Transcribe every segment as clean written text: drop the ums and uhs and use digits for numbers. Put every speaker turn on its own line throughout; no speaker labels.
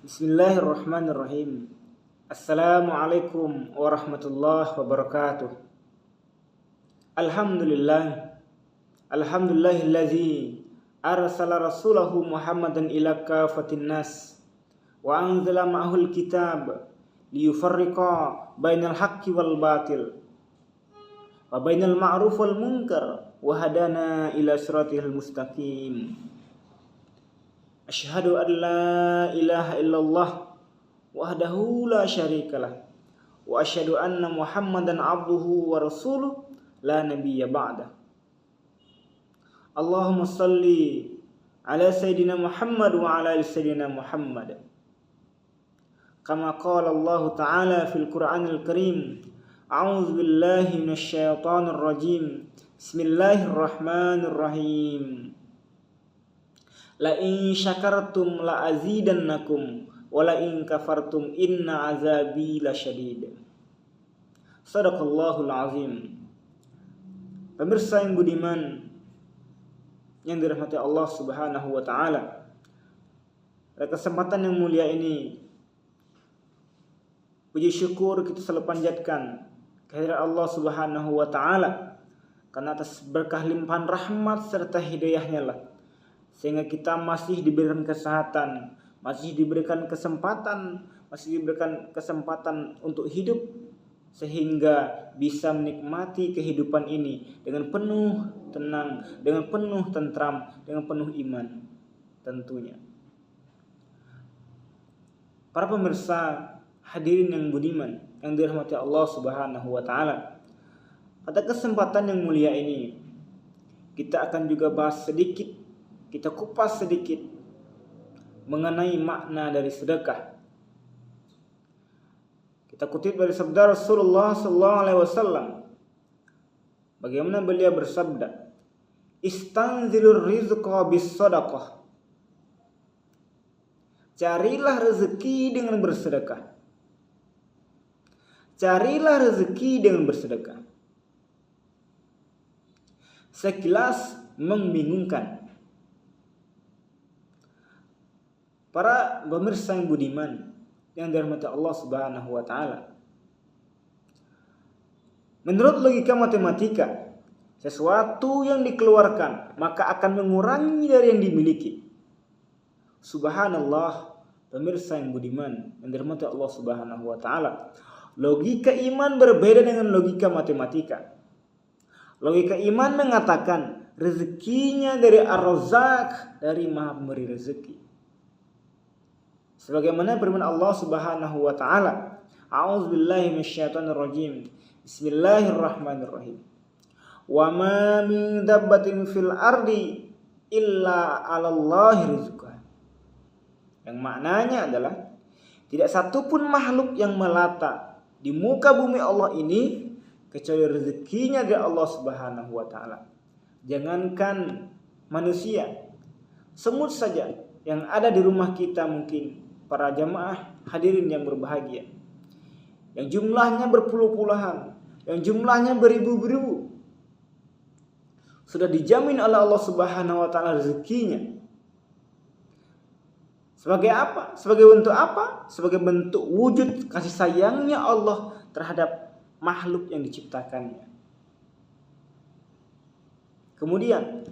Bismillahirrahmanirrahim. Assalamualaikum warahmatullahi wabarakatuh. Alhamdulillahillazi arsala rasulahu Muhammadan ila kafatin nas wa anzala ma'ahul kitab liyufarriqa bainal haqqi wal batil wa bainal ma'ruf wal munkar wa hadana ila siratil mustaqim. Asyhadu an la ilaha illallah wahdahu la syarikalah wa asyhadu anna Muhammadan abduhu wa rasuluh la nabiyya ba'da. Allahumma salli ala sayyidina Muhammad wa ala ali sayyidina Muhammad. Kama qala Allah Ta'ala fil Qur'anil Karim. A'udzu billahi minasy syaithanir rajim. Bismillahirrahmanirrahim. La in syakartum la azidannakum wa la in kafartum inna azabi lasyadid. Shadaqallahul azim. Pemirsa yang budiman yang dirahmati Allah Subhanahu wa taala, pada kesempatan yang mulia ini puji syukur kita selalu panjatkan kehadirat Allah Subhanahu wa taala karena atas berkah limpahan rahmat serta hidayahnya lah sehingga kita masih diberikan kesehatan, masih diberikan kesempatan untuk hidup, sehingga bisa menikmati kehidupan ini dengan penuh tenang, dengan penuh tentram, dengan penuh iman tentunya. Para pemirsa hadirin yang budiman yang dirahmati Allah Subhanahu wa taala, pada kesempatan yang mulia ini kita akan juga bahas sedikit, kita kupas sedikit mengenai makna dari sedekah. Kita kutip dari sabda Rasulullah sallallahu alaihi wasallam. Bagaimana beliau bersabda, "Istanzilur rizqa bis shadaqah." Carilah rezeki dengan bersedekah. Carilah rezeki dengan bersedekah. Sekilas membingungkan. Para pemirsa yang budiman yang dirahmati Allah Subhanahu wa taala, menurut logika matematika, sesuatu yang dikeluarkan maka akan mengurangi dari yang dimiliki. Subhanallah, pemirsa yang budiman yang dirahmati Allah Subhanahu wa taala, logika iman berbeda dengan logika matematika. Logika iman mengatakan rezekinya dari Ar-Razzaq, dari Maha Pemberi rezeki. Sebagaimana firman Allah Subhanahu wa taala, A'udzu billahi minasyaitonir rajim. Bismillahirrahmanirrahim. Wa ma min dabbatin fil ardi illa 'alallahi rizquha. Yang maknanya adalah tidak satupun makhluk yang melata di muka bumi Allah ini kecuali rezekinya dari Allah Subhanahu wa taala. Jangankan manusia, semut saja yang ada di rumah kita, mungkin para jamaah hadirin yang berbahagia, yang jumlahnya berpuluh-puluhan, yang jumlahnya beribu-ribu, sudah dijamin oleh Allah Subhanahu wa taala rezekinya. Sebagai apa? Sebagai bentuk apa? Sebagai bentuk wujud kasih sayangnya Allah terhadap makhluk yang diciptakannya. Kemudian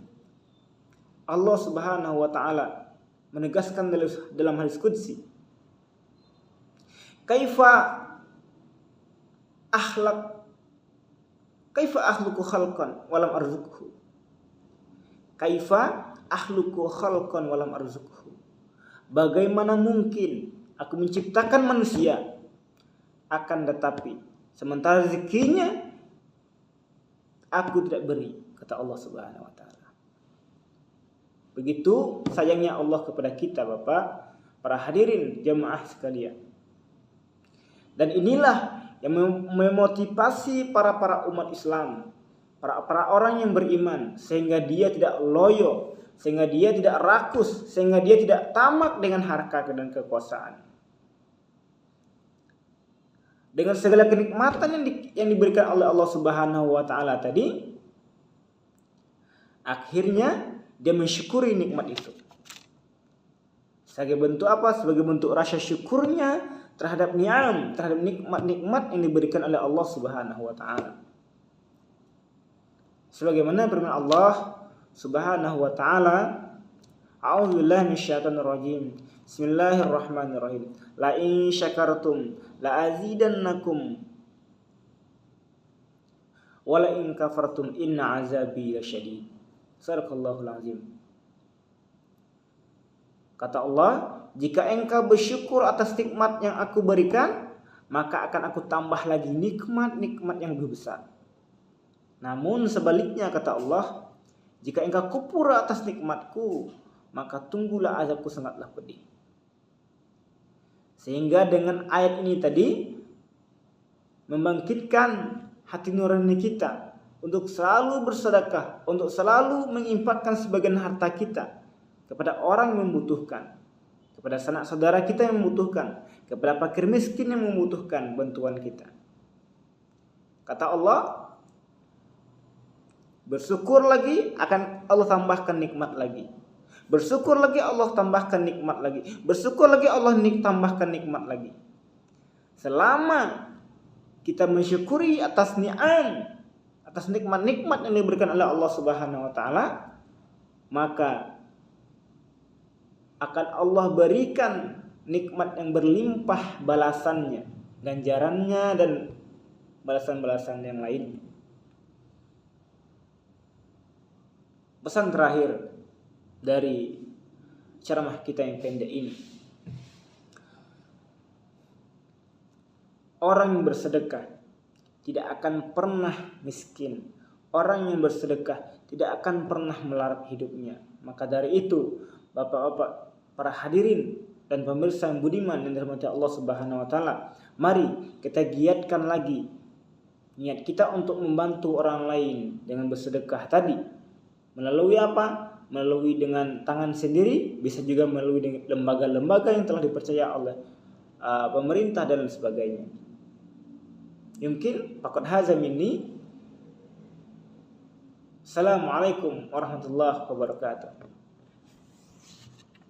Allah Subhanahu wa taala menegaskan dalam hadis qudsi, kaifa akhluqu khalqan walam arzuqhu. Kaifa akhluqu khalqan walam arzuqhu. Bagaimana mungkin aku menciptakan manusia akan tetapi sementara rezekinya aku tidak beri, kata Allah Subhanahu wa taala. Begitu sayangnya Allah kepada kita, Bapak, para hadirin jamaah sekalian. Dan inilah yang memotivasi para umat Islam, para orang yang beriman, sehingga dia tidak loyo, sehingga dia tidak rakus, sehingga dia tidak tamak dengan harta dan kekuasaan. Dengan segala kenikmatan yang diberikan oleh Allah Subhanahu wa taala tadi, akhirnya dia mensyukuri nikmat itu. Sebagai bentuk apa? Sebagai bentuk rasa syukurnya terhadap ni'am, terhadap nikmat-nikmat yang diberikan oleh Allah Subhanahu wa taala. Sebagaimana firman Allah Subhanahu wa taala, A'udzubillahi minasyaitonir rajim. Bismillahirrahmanirrahim. La in syakartum la azidannakum wa la in kafartum inna azabi lasyadid. Sadaqallahul azim. Kata Allah, jika engkau bersyukur atas nikmat yang aku berikan, maka akan aku tambah lagi nikmat-nikmat yang lebih besar. Namun sebaliknya kata Allah, jika engkau kufur atas nikmatku, maka tunggulah azabku sangatlah pedih. Sehingga dengan ayat ini tadi membangkitkan hati nurani kita untuk selalu bersedekah, untuk selalu menginfakkan sebagian harta kita kepada orang yang membutuhkan, kepada sanak saudara kita yang membutuhkan, kepada fakir miskin yang membutuhkan bantuan kita. Kata Allah, bersyukur lagi akan Allah tambahkan nikmat lagi. Bersyukur lagi Allah tambahkan nikmat lagi. Bersyukur lagi Allah tambahkan nikmat lagi. Selama kita mensyukuri atas ni'am, atas nikmat-nikmat yang diberikan oleh Allah Subhanahu wa taala, maka akan Allah berikan nikmat yang berlimpah balasannya, ganjarannya dan balasan-balasan yang lain. Pesan terakhir dari ceramah kita yang pendek ini, orang yang bersedekah tidak akan pernah miskin. Orang yang bersedekah tidak akan pernah melarat hidupnya. Maka dari itu, Bapak-bapak, para hadirin dan pemirsa yang budiman yang dirahmati Allah Subhanahu wa taala, mari kita giatkan lagi niat kita untuk membantu orang lain dengan bersedekah tadi. Melalui apa? Melalui dengan tangan sendiri, bisa juga melalui lembaga-lembaga yang telah dipercaya oleh pemerintah dan sebagainya. Mungkin faqad hadza minni. Assalamualaikum warahmatullahi wabarakatuh.